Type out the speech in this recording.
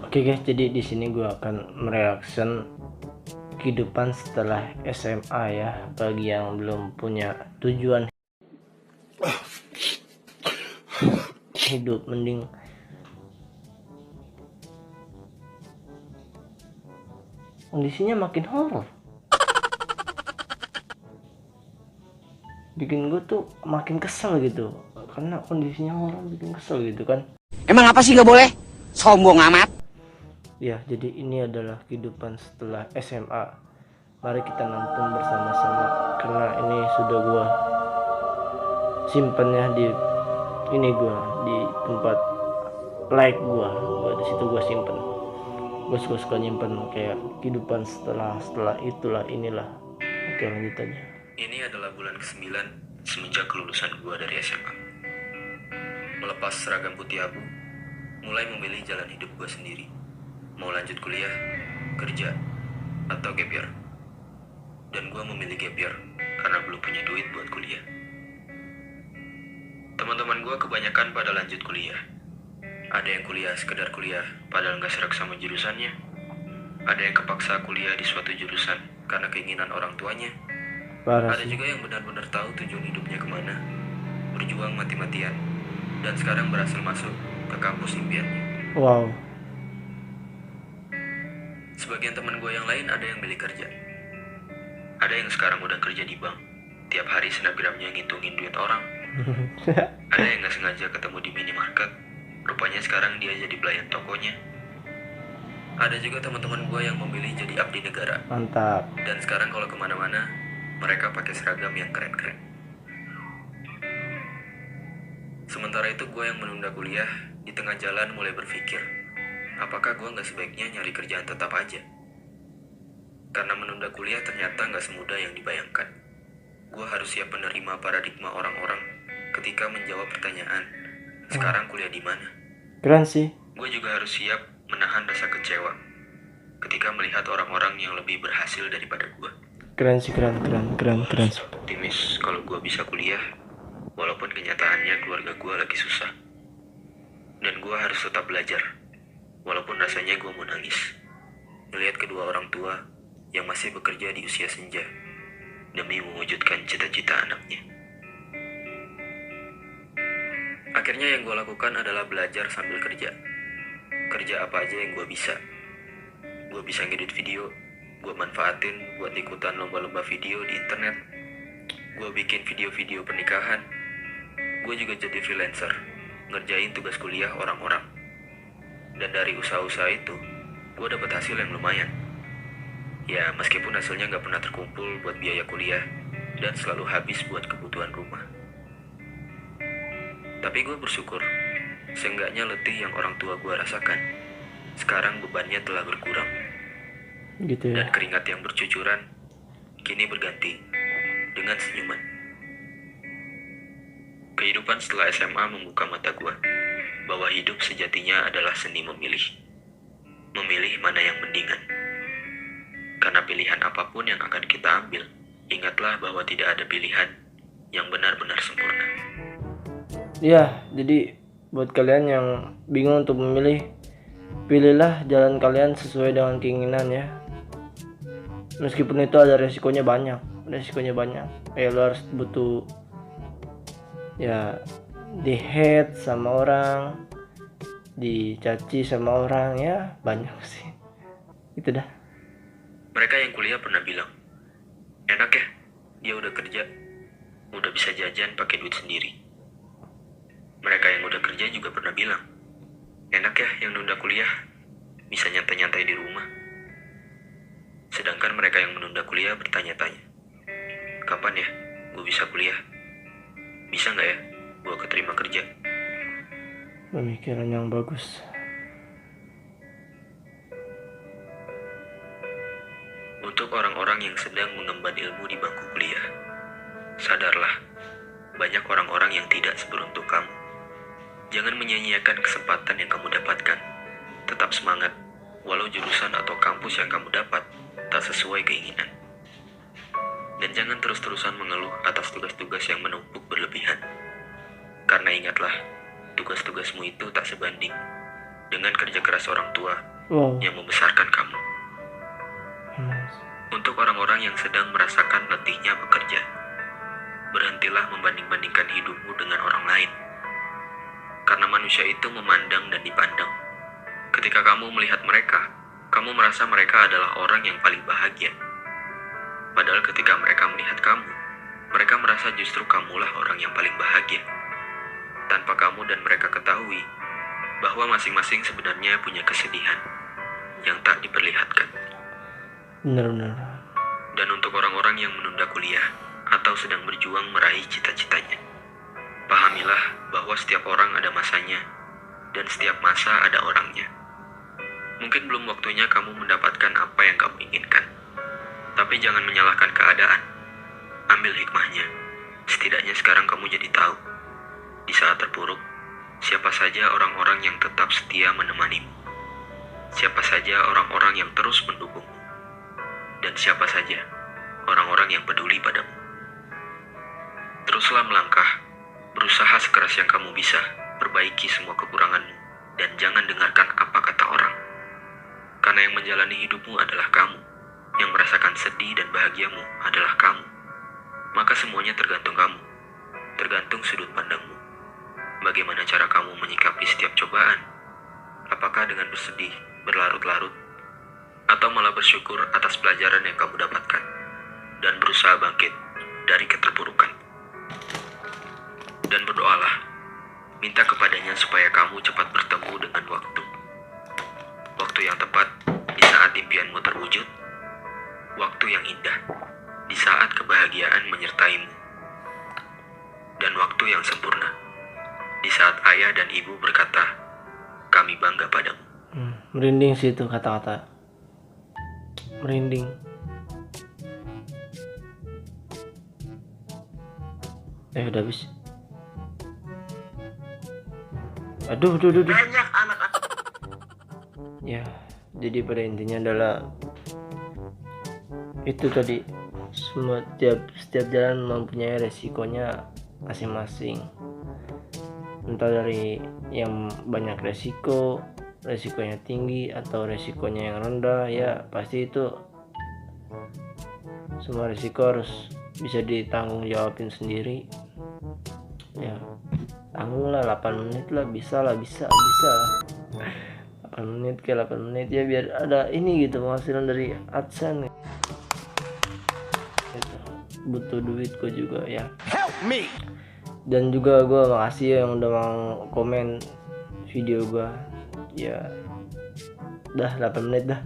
Oke guys, jadi di sini gue akan mereaction kehidupan setelah SMA ya, bagi yang belum punya tujuan hidup. Mending kondisinya makin horor, bikin gue tuh makin kesel gitu, karena kondisinya horor bikin kesel gitu kan. Emang apa sih nggak boleh? Sombong amat. Ya, jadi ini adalah kehidupan setelah SMA. Mari kita nonton bersama-sama, karena ini sudah gua simpennya di ini, gua di tempat like gua di situ gua simpen. Gua suka nyimpen kayak kehidupan setelah itulah inilah. Oke, lanjut aja. Ini adalah bulan ke-9 semenjak kelulusan gua dari SMA. Melepas seragam putih abu, mulai memilih jalan hidup gua sendiri. Mau lanjut kuliah, kerja, atau gap year. Dan gua memilih gap year karena belum punya duit buat kuliah. Teman-teman gua kebanyakan pada lanjut kuliah. Ada yang kuliah sekedar kuliah padahal nggak serak sama jurusannya. Ada yang kepaksa kuliah di suatu jurusan karena keinginan orang tuanya. Parah Ada sih. juga yang benar-benar tahu tujuan hidupnya kemana, berjuang mati-matian, dan sekarang berhasil masuk ke kampus impiannya. Wow. Sebagian teman gue yang lain ada yang milih kerja. Ada yang sekarang udah kerja di bank, tiap hari snapgramnya ngitungin duit orang. Ada yang gak sengaja ketemu di minimarket, rupanya sekarang dia jadi pelayan tokonya. Ada juga teman-teman gue yang memilih jadi abdi negara. Mantap. Dan sekarang kalau kemana-mana, mereka pakai seragam yang keren-keren. Sementara itu gue yang menunda kuliah, di tengah jalan mulai berpikir, apakah gue gak sebaiknya nyari kerjaan tetap aja? Karena menunda kuliah ternyata gak semudah yang dibayangkan. Gue harus siap menerima paradigma orang-orang ketika menjawab pertanyaan, sekarang kuliah di mana? Keren sih. Gue juga harus siap menahan rasa kecewa ketika melihat orang-orang yang lebih berhasil daripada gue. Keren sih, keren. Optimis kalau gue bisa kuliah, walaupun kenyataannya keluarga gue lagi susah. Dan gue harus tetap belajar, walaupun rasanya gue mau nangis melihat kedua orang tua yang masih bekerja di usia senja demi mewujudkan cita-cita anaknya. Akhirnya yang gue lakukan adalah belajar sambil kerja. Kerja apa aja yang gue bisa. Gue bisa ngedit video, gue manfaatin buat ikutan lomba-lomba video di internet. Gue bikin video-video pernikahan. Gue juga jadi freelancer, ngerjain tugas kuliah orang-orang. Dan dari usaha-usaha itu, gue dapet hasil yang lumayan. Ya, meskipun hasilnya gak pernah terkumpul buat biaya kuliah dan selalu habis buat kebutuhan rumah. Tapi gue bersyukur, seenggaknya letih yang orang tua gue rasakan, sekarang bebannya telah berkurang. Gitu ya. Dan keringat yang bercucuran kini berganti dengan senyuman. Kehidupan setelah SMA membuka mata gue bahwa hidup sejatinya adalah seni memilih. Memilih mana yang mendingan. Karena pilihan apapun yang akan kita ambil, ingatlah bahwa tidak ada pilihan yang benar-benar sempurna. Ya, jadi buat kalian yang bingung untuk memilih, pilihlah jalan kalian sesuai dengan keinginan ya. Meskipun itu ada resikonya banyak. Lo harus butuh ya di hate sama orang, dicaci sama orang, ya banyak sih. Itu dah. Mereka yang kuliah pernah bilang, enak ya, dia udah kerja, udah bisa jajan pakai duit sendiri. Mereka yang udah kerja juga pernah bilang, enak ya yang nunda kuliah, bisa nyantai-nyantai di rumah. Sedangkan mereka yang menunda kuliah bertanya-tanya, kapan ya gue bisa kuliah? Bisa gak ya gue keterima kerja? Pemikiran yang bagus. Untuk orang-orang yang sedang mengemban ilmu di bangku kuliah, sadarlah, banyak orang-orang yang tidak seberuntung kamu. Jangan menyia-nyiakan kesempatan yang kamu dapatkan. Tetap semangat, walau jurusan atau kampus yang kamu dapat tak sesuai keinginan. Dan jangan terus-terusan mengeluh atas tugas-tugas yang menumpuk berlebihan. Karena ingatlah, tugas-tugasmu itu tak sebanding dengan kerja keras orang tua Wow. yang membesarkan kamu. Untuk orang-orang yang sedang merasakan letihnya bekerja, berhentilah membanding-bandingkan hidupmu dengan orang lain. Karena manusia itu memandang dan dipandang. Ketika kamu melihat mereka, kamu merasa mereka adalah orang yang paling bahagia. Padahal ketika mereka melihat kamu, mereka merasa justru kamulah orang yang paling bahagia. Tanpa kamu dan mereka ketahui bahwa masing-masing sebenarnya punya kesedihan yang tak diperlihatkan. Benar-benar. Dan untuk orang-orang yang menunda kuliah atau sedang berjuang meraih cita-citanya, pahamilah bahwa setiap orang ada masanya dan setiap masa ada orangnya. Mungkin belum waktunya kamu mendapatkan apa yang kamu inginkan, tapi jangan menyalahkan keadaan. Ambil hikmahnya. Setidaknya sekarang kamu jadi tahu, di saat terpuruk, siapa saja orang-orang yang tetap setia menemanimu. Siapa saja orang-orang yang terus mendukungmu. Dan siapa saja orang-orang yang peduli padamu. Teruslah melangkah, berusaha sekeras yang kamu bisa, perbaiki semua kekuranganmu, dan jangan dengarkan apa kata orang. Karena yang menjalani hidupmu adalah kamu, yang merasakan sedih dan bahagiamu adalah kamu. Maka semuanya tergantung kamu, tergantung sudut pandangmu. Bagaimana cara kamu menyikapi setiap cobaan? Apakah dengan bersedih, berlarut-larut, atau malah bersyukur atas pelajaran yang kamu dapatkan dan berusaha bangkit dari keterpurukan? Dan berdoalah, minta kepadanya supaya kamu cepat bertemu dengan waktu. Waktu yang tepat di saat impianmu terwujud, waktu yang indah di saat kebahagiaan menyertaimu, dan waktu yang sempurna di saat ayah dan ibu berkata, "Kami bangga padamu." Merinding sih itu kata-kata. Merinding. Udah habis. Aduh. Banyak anak. Ya, jadi pada intinya adalah itu tadi, setiap jalan mempunyai resikonya masing-masing. Entah dari yang banyak resikonya tinggi atau resikonya yang rendah, ya pasti itu semua resiko harus bisa ditanggung jawabin sendiri. Ya tanggung lah, 8 menit lah, bisa lah 8 menit ke 8 menit ya, biar ada ini gitu, penghasilan dari AdSense gitu. Butuh duit gue juga ya. Help me. Dan juga gue makasih ya yang udah mau komen video gue ya. Dah 8 menit dah.